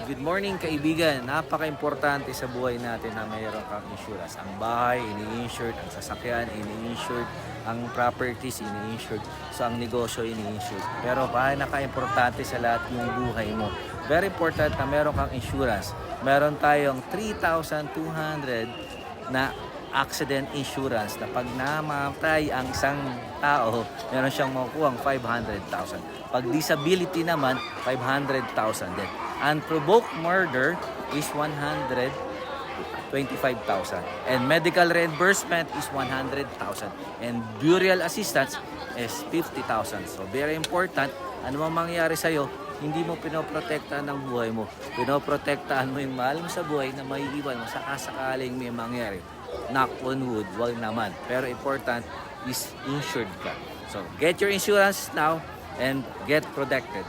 Good morning kaibigan. Napaka-importante sa buhay natin na mayroon kang insurance. Ang bahay, ini-insured. Ang sasakyan, ini-insured. Ang properties, ini-insured. So ang negosyo, ini-insured. Pero pinaka-importante sa lahat yung buhay mo. Very important na meron kang insurance. Meron tayong 3,200 na accident insurance na pag namatay ang isang tao, meron siyang makukuha 500,000. Pag disability naman, 500,000 din. Unprovoked murder is 125,000. And medical reimbursement is 100,000. And burial assistance is 50,000. So very important, ano mang mangyari sa'yo, hindi mo pinoprotektahan ang buhay mo. Pinoprotektahan mo yung mahal mo sa buhay na maiiwan mo sakasakaling may mangyari. Knock on wood, wag naman. Pero important is insured ka. So get your insurance now and get protected.